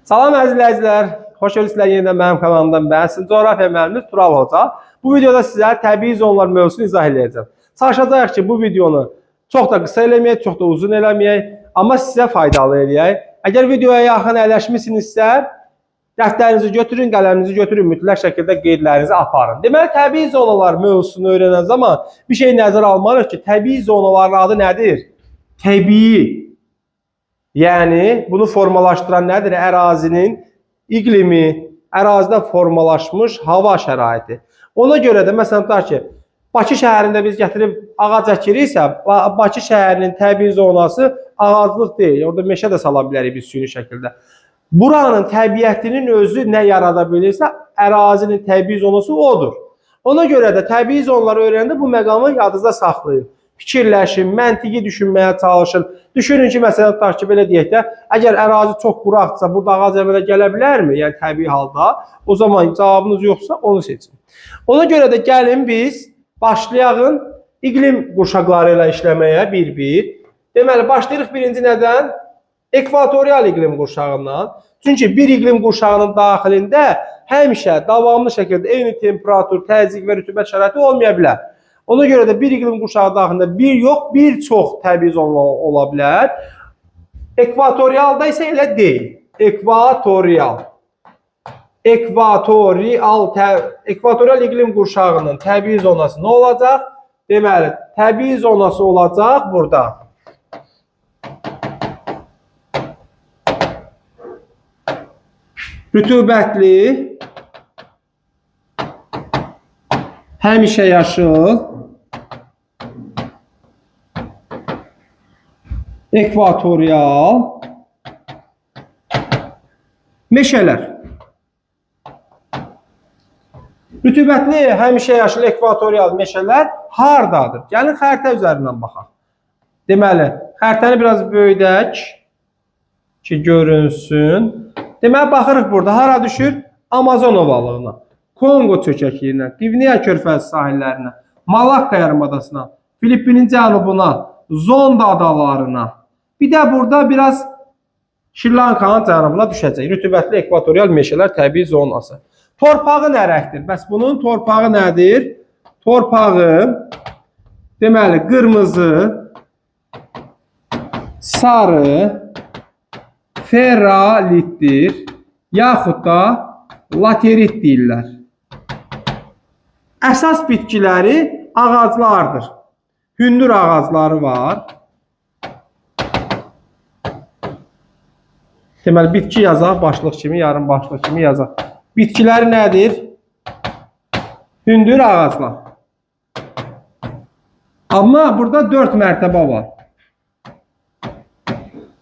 Salam əzizlər, xoş gördünüz yenidən mənim kanalımdan. Mən sizin coğrafiya müəllimiz Tural Hoca. Bu videoda sizə təbii zonlar mövzusunu izah edəcəm. Çalışacağıq ki, bu videonu çox da qısa eləməyək, çox da uzun eləməyək, amma sizə faydalı eləyək. Əgər videoya yaxın əyləşmisinizsə, dəftərinizi götürün, qələminizi götürün, mütləq şəkildə qeydlərinizi aparın. Deməli, təbii zonalar mövzusunu öyrənən zaman bir şey nəzərə almalıyıq ki, təbii zonaların adı nədir? Təbii. Yəni, bunu formalaşdıran nədir? Ərazinin iqlimi, ərazidə formalaşmış hava şəraiti. Ona görə də, məsələn, tutaq ki, Bakı şəhərində biz gətirib ağac əkiriksə, Bakı şəhərinin təbii zonası ağaclıq deyil. Orada meşə də sala bilərik biz süni şəkildə. Buranın təbiətinin özü nə yarada bilirsə, ərazinin təbii zonası odur. Ona görə də təbii zonaları öyrənəndə bu məqamı yadınızda saxlayın. Fikirləşin, məntiqi düşünməyə çalışın. Düşünün ki, məsələn, tutaq ki, belə deyək də, əgər ərazi çox quraqdırsa, burada ağac əmələ gələ bilərmi? Yəni, təbii halda. O zaman cavabınız yoxsa, onu seçin. Ona görə də gəlin biz başlayağın iqlim qurşaqları ilə işləməyə bir-bir. Deməli, başlayırıq birinci nədən? Ekvatorial iqlim qurşağından. Çünki bir iqlim qurşağının daxilində həmişə davamlı şəkildə eyni temperatur, təzyiq və rütubət şəraiti olmaya bilər. Ona görə də bir iqlim qurşağı daxilində bir yox, bir çox təbii zonalar ola bilər. Ekvatorialda isə elə deyil. Ekvatorial iqlim qurşağının təbii zonası nə olacaq? Deməli, təbii zonası olacaq burada. Rütubətli, həmişə yaşıl, ekvatorial meşələr. Rütubətli, həmişə yaşıl ekvatorial meşələr hardadır? Gəlin xəritə üzərindən baxaq. Deməli, xəritəni biraz böyüdək ki, görünsün. Deməli, baxırıq burada. Hara düşür? Amazon ovalığına, Kongo çökəkliyinə, Qvinea körfəzi sahillərinə, Malakka yarımadasına, Filippinin cənubuna, Zonda adalarına. Bir də burada biraz Şri-Lankanın cənubuna düşəcək. Rütubətli ekvatorial meşələr təbii zonası. Torpağı nə rəngdir? Bəs bunun torpağı nədir? Torpağı, deməli, qırmızı, sarı, feralitdir, yaxud da laterit deyirlər. Əsas bitkiləri ağaclardır. Hündür ağacları var. Deməli, bitki yazaq, başlıq kimi, yarım başlıq kimi yazaq. Bitkiləri nədir? Hündür ağaclar. Amma burada 4 mərtəbə var.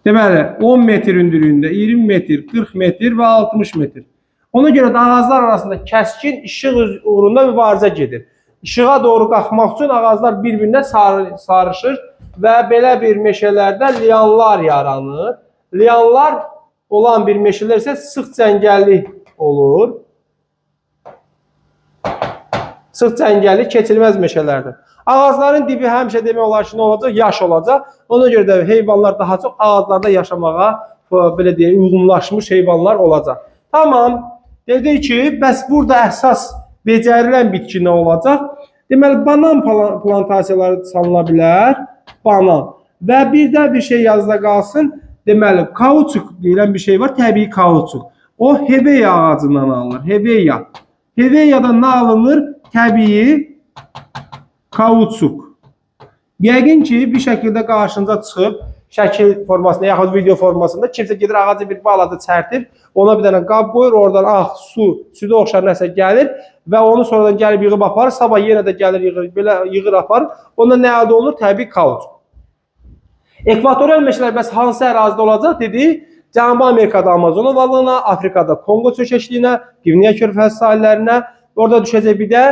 Deməli, 10 metr hündürlüyündə, 20 metr, 40 metr və 60 metr. Ona görə də ağaclar arasında kəskin işıq uğrunda mübarizə gedir. İşığa doğru qalxmaq üçün ağaclar bir-birinə sarışır və belə bir meşələrdə lianlar yaranır. Lianlar olan bir meşələr isə sıx cəngəllik olur. Sıx cəngəllik keçilməz meşələrdir. Ağacların dibi həmişə demək olar ki, nə olacaq? Yaş olacaq. Ona görə də heyvanlar daha çox ağaclarda yaşamağa, belə deyək, uyğunlaşmış heyvanlar olacaq. Tamam. Dedik ki, bəs burada əsas becərilən bitki nə olacaq? Deməli, banan plantasiyaları salına bilər. Banan. Və bir də bir şey yazıda qalsın. Deməli, kauçuk deyilən bir şey var. Təbii kauçuk. O, heveya ağacından alınır. Heveya. Heveyadan nə alınır? Təbii kauçuk. Yəqin ki, bir şəkildə qarşınıza çıxıb, şəkil formasında, yaxud video formasında kimsə gedir ağacı bir balaca çərtir, ona bir dənə qab qoyur, oradan südə oxşar nəsə gəlir və onu sonradan gəlib yığıb aparır, sabah yenə də gəlir, yığır aparır. Onda nə əldə olunur? Təbii kauçuk. Ekvatorial meşələr bəs hansı ərazidə olacaq? Dedik, Cənubi Amerikada Amazon ovalığına, Afrikada Kongo çökəkliyinə, Qvinea körfəzi sahillərinə, orada düşəcək bir də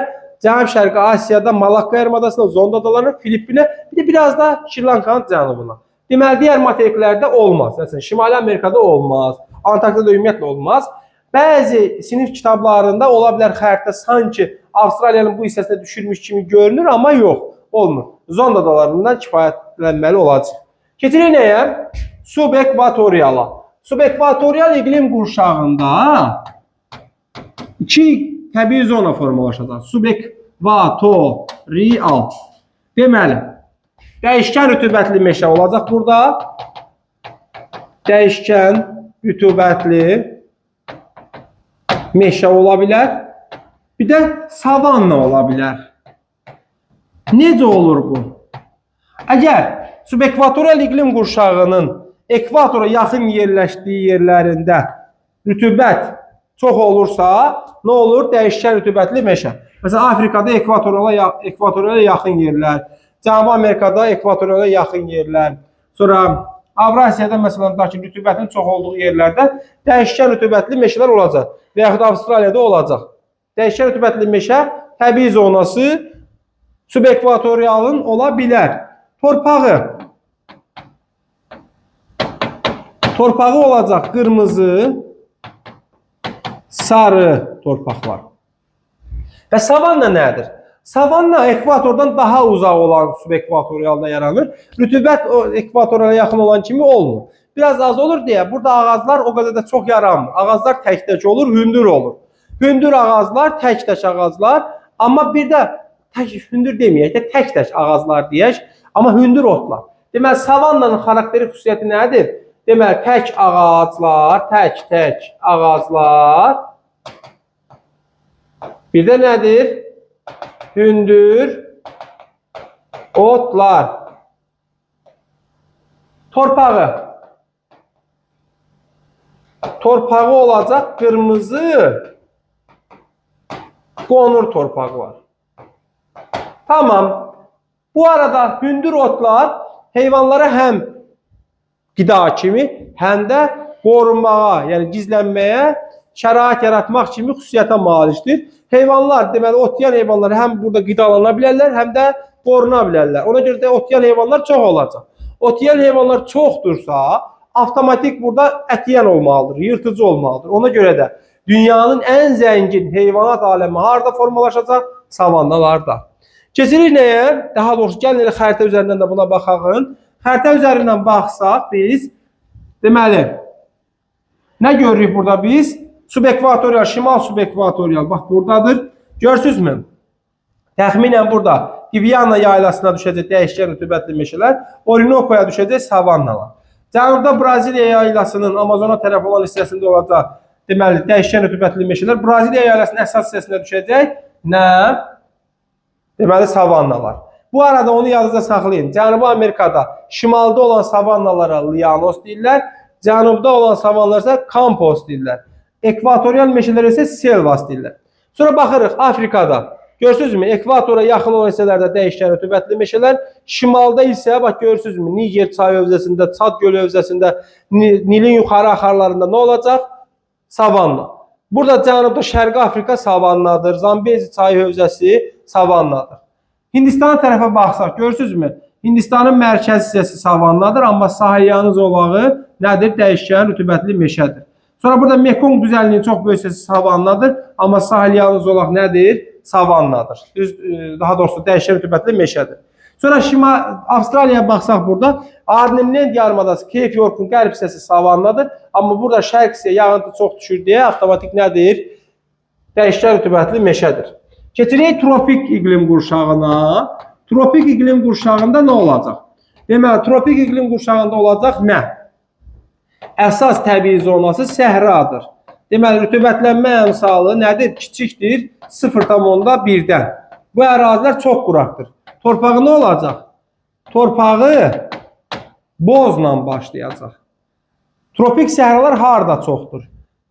Cənub-Şərqi Asiyada Malakka yarımadasına, Zonda adalarına, Filippinə, bir də biraz da Şri-Lankanın cənubuna. Deməli, digər materiklərdə olmaz. Məsələn, Şimali Amerikada olmaz, Antarktida ümumiyyətlə olmaz. Bəzi sinif kitablarında ola bilər xəritə sanki Avstraliyanın bu hissəsinə düşürmüş kimi görünür, amma yox, olmur. Zonda adalarından kifayətlənməli olacaq. Keçirik nəyə? Subekvatoriala. Subekvatorial iqlim qurşağında iki təbii zona formalaşacaq. Subekvatorial. Deməli, dəyişkən rütubətli meşə olacaq burada. Dəyişkən rütubətli meşə ola bilər. Bir də savanna ola bilər. Necə olur bu? Əgər subekvatorial iqlim qurşağının ekvatora yaxın yerləşdiyi yerlərində rütubət çox olursa, nə olur? Dəyişkən rütubətli meşə. Məsələn, Afrikada ekvatoriala yaxın yerlər, Cənubi Amerikada ekvatoriala yaxın yerlər, sonra Avrasiyada məsələn, rütubətin çox olduğu yerlərdə dəyişkən rütubətli meşələr olacaq və yaxud Avstraliyada olacaq. Dəyişkən rütubətli meşə təbii zonası subekvatorialın ola bilər. Torpağı olacaq qırmızı, sarı torpaqlar. Və savanna nədir? Savanna ekvatordan daha uzaq olan subekvatorialda yaranır. Rütubət ekvatorala yaxın olan kimi olmur. Biraz az olur deyə burada ağaclar o qədər də çox yaranmır. Ağaclar tək-tək olur, hündür olur. Hündür ağaclar, tək-tək ağaclar, amma bir də hündür deməyək də tək-tək ağaclar deyək, amma hündür otlar. Deməli, savannanın xarakteri xüsusiyyəti nədir? Deməli, tək ağaclar, tək-tək ağaclar. Bir də nədir? Hündür otlar. Torpağı olacaq qırmızı qonur torpağı var. Tamam. Bu arada hündür otlar heyvanlara həm qida kimi, həm də qorunmağa, yəni gizlənməyə şərait yaratmaq kimi xüsusiyyətə malikdir. Heyvanlar, deməli, otlayan heyvanlar həm burada qidalana bilərlər, həm də qoruna bilərlər. Ona görə də otlayan heyvanlar çox olacaq. Otlayan heyvanlar çoxdursa, avtomatik burada ətiyən olmalıdır, yırtıcı olmalıdır. Ona görə də dünyanın ən zəngin heyvanat aləmi harada formalaşacaq? Savannalarda. Keçirik nəyə? Daha doğrusu, gəlin xəritə üzərindən də buna baxaq. Xəritə üzərindən baxsaq biz, deməli, nə görürük burada biz? Subekvatorial, şimal subekvatorial, bax buradadır. Görürsünüzmü? Təxminən burada Gviana yaylasına düşəcək dəyişkən rütubətli meşələr, Orinokoya düşəcək savannalar. Cənubda Braziliya yaylasının Amazona tərəf olan hissəsində olacaq, deməli, dəyişkən rütubətli meşələr. Braziliya yaylasının əsas hissəsində düşəcək nə? Deməli, savannalar. Bu arada onu yadınızda saxlayın. Cənubi Amerikada şimalda olan savannalara lianos deyirlər, cənubda olan savannalar isə kampos deyirlər. Ekvatorial meşələr isə selvas deyirlər. Sonra baxırıq Afrikada. Görürsünüzmü? Ekvatora yaxın olan hissələrdə dəyişkən rütubətli meşələr, şimalda isə bax görürsünüzmü? Niger çayı hövzəsində, Çad gölü hövzəsində, Nilin yuxarı axarlarında nə olacaq? Savanna. Burada cənubda Şərqi Afrika savannadır, Zambezi çayı hövzəsi savannadır. Hindistana tərəfə baxsaq, görürsünüzmü? Hindistanın mərkəz hissəsi savannadır, amma sahilyanı zolağı nədir? Dəyişkən rütubətli meşədir. Sonra burada Mekong düzənliyinin çox böyük hissəsi savannadır, amma sahilyanı zolaq nədir? Savannadır. Daha doğrusu dəyişkən rütubətli meşədir. Sonra Avstraliyaya baxsaq burada, Arnhem yarımadası, Cape York'un qərb hissəsi savannadır, amma burada şərq hissəyə yağıntı çox düşür deyə avtomatik nədir? Dəyişkən rütubətli meşədir. Keçirik tropik iqlim qurşağına. Tropik iqlim qurşağında nə olacaq? Deməli, tropik iqlim qurşağında olacaq nə? Əsas təbii zonası səhradır. Deməli, rütubətlənmə əmsalı nədir? Kiçikdir, 0,1-dən. Bu ərazilər çox quraqdır. Torpağı nə olacaq? Torpağı bozla başlayacaq. Tropik səhralar harada çoxdur?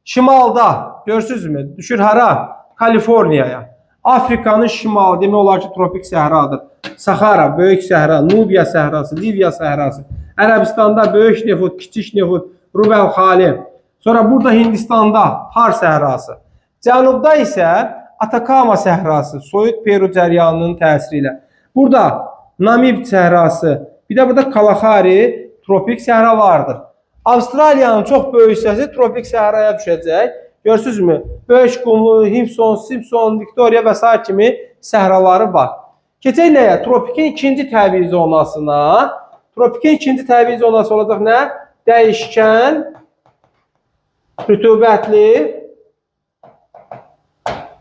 Şimalda, görürsünüzmü? Düşür hara? Kaliforniyaya. Afrikanın şimalı, demək olar ki, tropik səhradır. Sahara, böyük səhra, Nubiya səhrası, Liviya səhrası. Ərəbistanda böyük nefut, kiçik nefut, Rubel xali. Sonra burada Hindistanda Par səhrası. Cənubda isə Atakama səhrası, soyuq Peru cəryanının təsiri ilə. Burada Namib səhrası, bir də burada Kalahari tropik səhralardır. Avstraliyanın çox böyük hissəsi tropik səhraya düşəcək. Görürsünüzmü? Böyük qumlu, Simpson, Victoria və s. kimi səhraları var. Keçək nəyə? Tropikin ikinci təbii zonasına. Tropikin ikinci təbii zonası olacaq nə? Dəyişkən rütubətli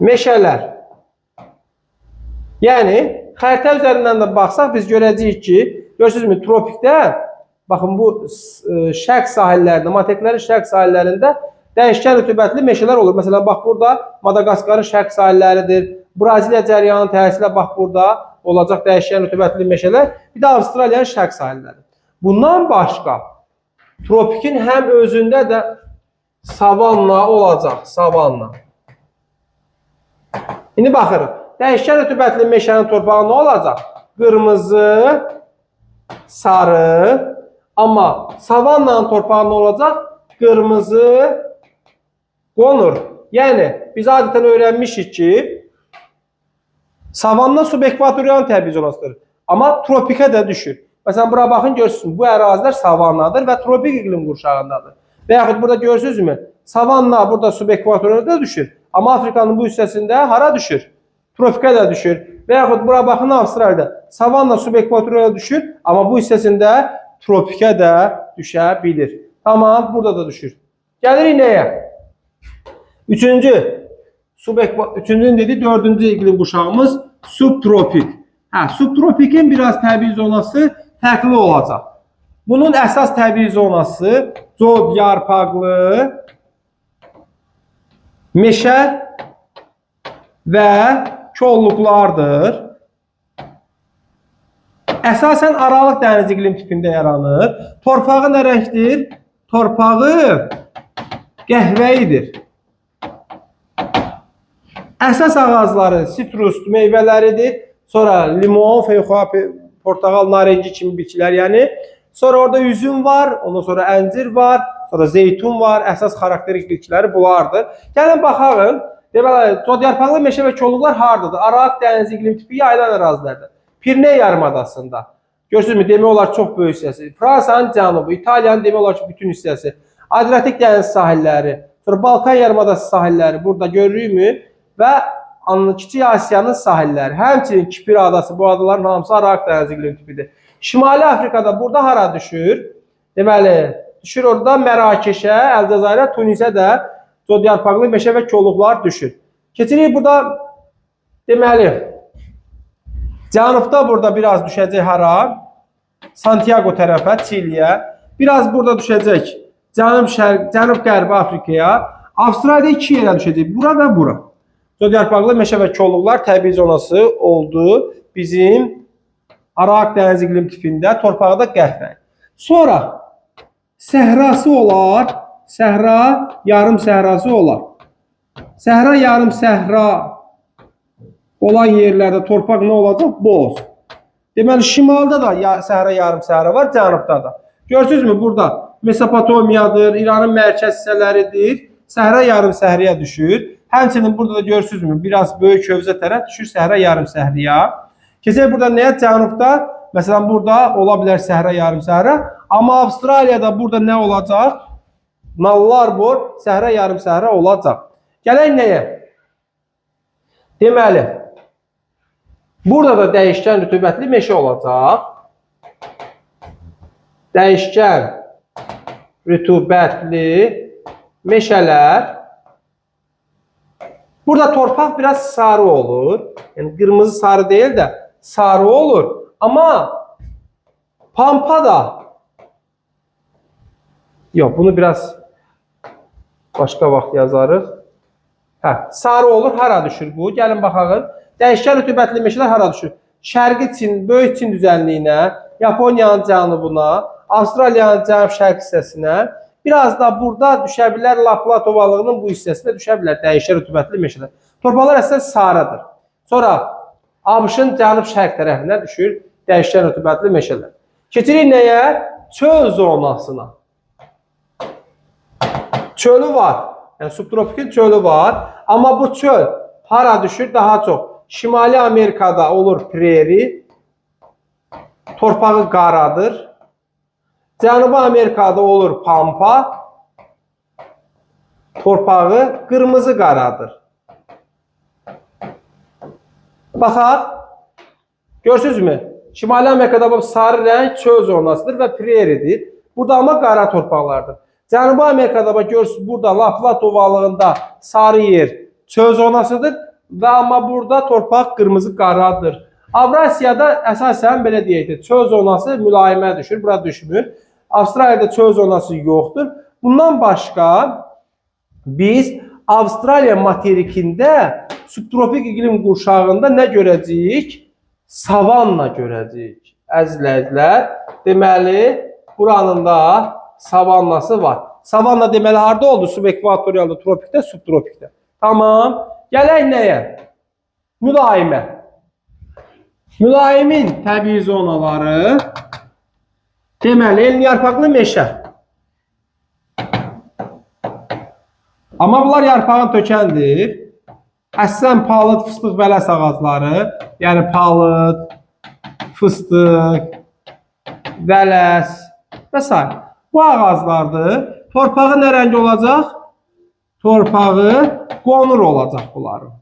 meşələr. Yəni, xəritə üzərindən də baxsaq biz görəcəyik ki, görürsünüzmü, tropikdə, baxın bu şərq sahillərində, materiklərin şərq sahillərində dəyişkən rütubətli meşələr olur. Məsələn, bax burada Madaqaskarın şərq sahilləridir. Braziliya cəryanı təsirlə bax burada olacaq dəyişkən rütubətli meşələr. Bir də Avstraliyanın şərq sahilləri. Bundan başqa tropikin həm özündə də savanna olacaq, savanna. İndi baxırıq. Dəyişkən rütubətli meşənin torpağı nə olacaq? Qırmızı, sarı. Amma savannanın torpağı nə olacaq? Qırmızı, qonur. Yəni, biz adətən öyrənmişik ki, savanna subekvatorial təbii zonasıdır. Amma tropikə də düşür. Məsələn, bura baxın, görürsünüz, bu ərazilər savannadır və tropik iqlim qurşağındadır. Və yaxud burada görürsünüzmü? Savanna burada subekvatorialda düşür. Amma Afrikanın bu hissəsində hara düşür? Tropikə də düşür. Və yaxud bura baxın, Avstraliyada savanna subekvatoriala düşür, amma bu hissəsində tropikə də düşə bilir. Tamam, burada da düşür. Gəlirik nəyə? Üçüncünün dedi, dördüncü iqlim quşağımız subtropik. Subtropikin biraz təbii zonası fərqli olacaq. Bunun əsas təbii zonası cod yarpaqlı meşə və kolluqlardır. Əsasən Aralıq dəniz iqlim tipində yaranır. Torpağı nə rəngdir? Torpağı qəhvəyidir. Əsas ağacları sitrus meyvələridir. Sonra limon, feyxua, portağal, narenci kimi bitkilər, yəni. Sonra orada üzüm var, ondan sonra əncir var, sonra zeytun var. Əsas xarakterik bitkiləri bunlardır. Gəlin baxaq. Deməli, cod yarpaqlı meşə və kolluqlar hardadır? Aralıq dəniz iqlim tipi yayılan ərazilərdir. Pirene yarımadasında. Görürsünüzmü? Demək olar çox böyük hissəsi. Fransanın cənubu, İtaliyanın demək olar ki, bütün hissəsi. Adriatik dəniz sahilləri, sonra Balkan yarımadası sahilləri burada görürükmü? Və Kiçik Asiyanın sahilləri, həmçinin Kipr adası, bu adaların hamısı Aralıq dəniz iqlim tipidir. Şimali Afrikada burada hara düşür? Deməli, düşür orada Mərakeşə, Əlcəzairə, Tunisə də cod yarpaqlı meşə və kolluqlar düşür. Keçirik burada, deməli, cənubda burada biraz düşəcək hara? Santiago tərəfə, Çiliyə. Biraz burada düşəcək cənub-qərbi Afrikaya. Avstraliyada iki yerə düşəcək, bura və bura. Cod yarpaqlı meşə və kolluqlar təbii zonası oldu. Bizim Aralıq dəniz iqlim tipində, torpağı da qəhvəyi. Sonra səhrası olar, səhra, yarım səhrası olar. Səhra, yarım səhra olan yerlərdə torpaq nə olacaq? Boz. Deməli, şimalda da səhra, yarım səhra var, cənubda da. Görürsünüzmü? Burada Mesopotamiyadır, İranın mərkəz hissələridir. Səhra, yarım səhraya düşür. Həmçinin burada da görürsünüzmü? Biraz böyük hövzə tərəf düşür səhra, yarım səhraya. Keçək burada nəyə? Cənubda, məsələn, burada ola bilər səhra, yarım səhra. Amma Avstraliyada burada nə olacaq? Nallar bor, səhra, yarım səhra olacaq. Gələk nəyə? Deməli, burada da dəyişkən rütubətli meşə olacaq. Dəyişkən rütubətli meşələr. Burada torpaq biraz sarı olur. Yəni qırmızı sarı deyil də sarı olur. Amma pampa da yox, bunu biraz başqa vaxt yazarıq. Sarı olur. Hara düşür bu? Gəlin baxaq. Dəyişkən rütubətli meşələr hara düşür? Şərqi Çin, Böyük Çin düzənliyinə, Yaponiyanın cənubuna, Avstraliyanın cənub-şərq hissəsinə, biraz da burada düşə bilər Laplat ovalığının bu hissəsində düşə bilər dəyişkən rütubətli meşələr. Torpaqlar əsasən sarıdır. Sonra ABŞ-ın cənub-şərq tərəfinə düşür dəyişkən rütubətli meşələr. Keçirik nəyə? Çöl zonasına. Çölü var. Yəni subtropikin çölü var. Amma bu çöl hara düşür? Daha çox. Şimali Amerikada olur prairie. Torpağı qaradır. Cənubi Amerikada olur pampa. Torpağı qırmızı qaradır. Baxaq. Görürsünüzmü? Şimali Amerikada bu sarı rəng çöl zonasıdır və prairiedir. Burada amma qara torpaqlardır. Cənubi Amerikada bax görürsünüz, burada La Plata ovalığında sarı yer çöl zonasıdır və amma burada torpaq qırmızı qaradır. Avrasiyada əsasən belə deyək də, çöl zonası mülayimə düşür, bura düşmür. Avstraliyada çöl zonası yoxdur. Bundan başqa biz Avstraliya materikində subtropik iqlim qurşağında nə görəcəyik? Savanna görəcəyik. Əzizləyicilər, deməli, buranın da savannası var. Savanna deməli harda oldu? Subekvatorialda, tropikdə, subtropikdə. Tamam. Gələk nəyə? Mülayimə. Mülayimin təbii zonaları deməli, enliyarpaqlı meşə. Amma bunlar yarpağın tökəndir. Əslən palıd, fıstıq, vələs ağacları, yəni palıd, fıstıq, vələs və s. Bu ağaclardır. Torpağı nə rəng olacaq? Torpağı qonur olacaq bunların.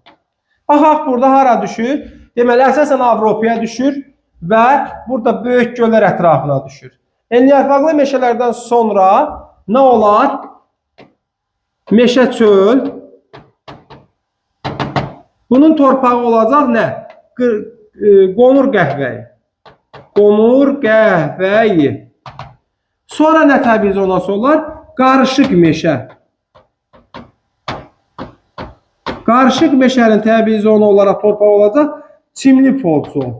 Baxaq burada hara düşür? Deməli, əsasən Avropaya düşür və burada böyük göllər ətrafına düşür. Enliyarpaqlı meşələrdən sonra nə olar? Meşə çöl. Bunun torpağı olacaq nə? Qonur qəhvəyi. Qonur qəhvəyi. Sonra nə təbii zonası olar? Qarışıq meşə. Qarışıq meşənin təbii zonu olaraq torpaq olacaq çimli podzol.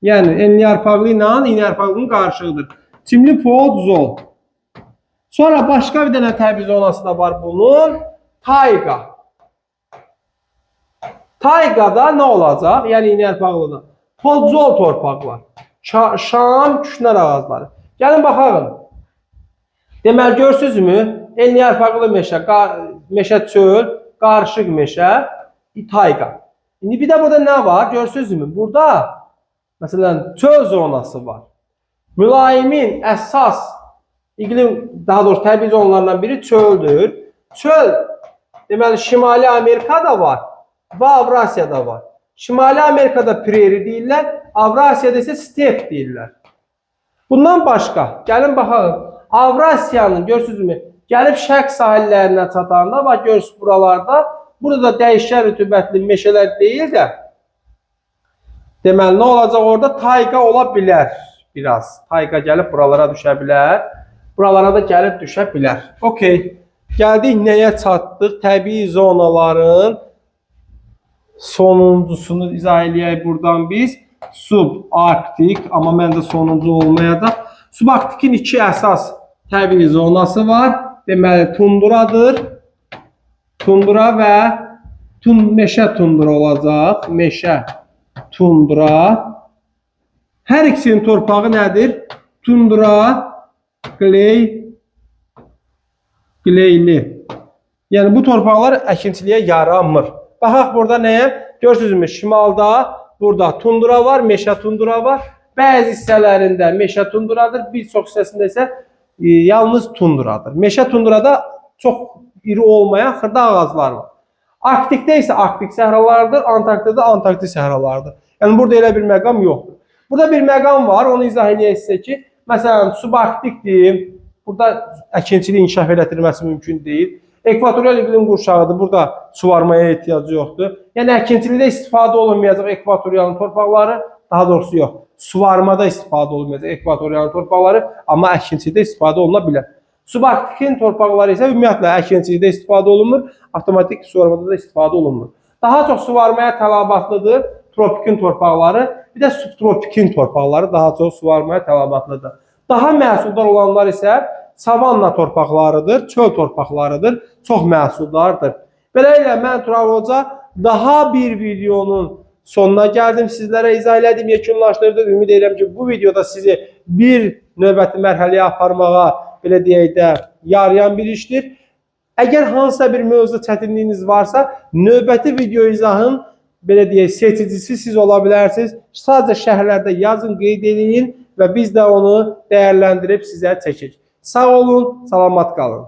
Yəni enliyarpaqlı ilə iyniyarpaqlının qarışığıdır. Çimli podzol. Sonra başqa bir dənə təbii zonası da var bunun. Tayqa. Tayqada nə olacaq? Yəni iyniyarpaqlıda. Podzol torpaqlar. Şam, küşnər ağacları. Gəlin baxalım. Deməli, görürsünüzmü? Enliyarpaqlı meşə, meşə çöl, qarışıq meşə, tayqa. İndi bir də burada nə var? Görürsünüzmü? Burada, məsələn, çöl zonası var. Mülayimin əsas iqlim, daha doğrusu təbii zonalarından biri çöldür. Çöl, deməli, Şimali Amerikada var və Avrasiyada var. Şimali Amerikada prairie deyirlər, Avrasiyada isə step deyirlər. Bundan başqa, gəlin baxalım. Avrasiyanın, görürsünüzmü? Gəlib şərq sahillərinə çatanda, bax görürsünüz buralarda, burada dəyişən rütubətli meşələr deyil də, deməli, nə olacaq orada? Tayqa ola bilər biraz. Tayqa gəlib buralara düşə bilər. Buralara da gəlib düşə bilər. Okey. Gəldik nəyə çatdıq? Təbii zonaların sonuncusunu izah eləyək buradan biz. Subarktik, amma məncə sonuncu olmayacaq. Subarktikin iki əsas təbii zonası var. Deməli, tundradır. Tundra və meşə tundra olacaq. Meşə tundra. Hər ikisinin torpağı nədir? Tundra, qleyli. Yəni, bu torpaqlar əkinçiliyə yaranmır. Baxaq burada nəyə? Görürsünüzmü? Şimalda burada tundra var, meşə tundra var. Bəzi hissələrində meşə tundradır, bir çox hissəsində isə yalnız tundradır. Meşə tundrada çox iri olmayan xırda ağaclar var. Arktikdə isə arktik səhralardır, Antarktida Antarktik səhralardır. Yəni burada elə bir məqam yoxdur. Burada bir məqam var, onu izah edək sizə ki, məsələn, subarktikdir, burada əkinçiliyi inkişaf elətdirməsi mümkün deyil. Ekvatorial iqlim qurşağıdır, burada suvarmaya ehtiyacı yoxdur. Yəni əkinçilikdə istifadə olunmayacaq ekvatorialın torpaqları, daha doğrusu yox, suvarmada istifadə olunmayacaq ekvatorialın torpaqları, amma əkinçilikdə istifadə oluna bilər. Subarktikin torpaqları isə ümumiyyətlə əkinçilikdə istifadə olunmur, avtomatik suvarmada da istifadə olunmur. Daha çox suvarmaya tələbatlıdır tropikin torpaqları, bir də subtropikin torpaqları daha çox suvarmaya tələbatlıdır. Daha məhsuldar olanlar isə savanna torpaqlarıdır, çöl torpaqlarıdır, çox məhsuldardır. Beləliklə, mən Tural Hoca daha bir videonun sonuna gəldim, sizlərə izah elədim, yekunlaşdırdım. Ümid edirəm ki, bu videoda sizi bir növbəti mərhələyə aparmağa, belə deyək də, yarayan bir işdir. Əgər hansısa bir mövzu çətinliyiniz varsa, növbəti video izahın, belə deyək, seçicisi siz ola bilərsiniz. Sadəcə şərhlərdə yazın, qeyd edin və biz də onu dəyərləndirib sizə çəkək. Sağ olun, salamat qalın.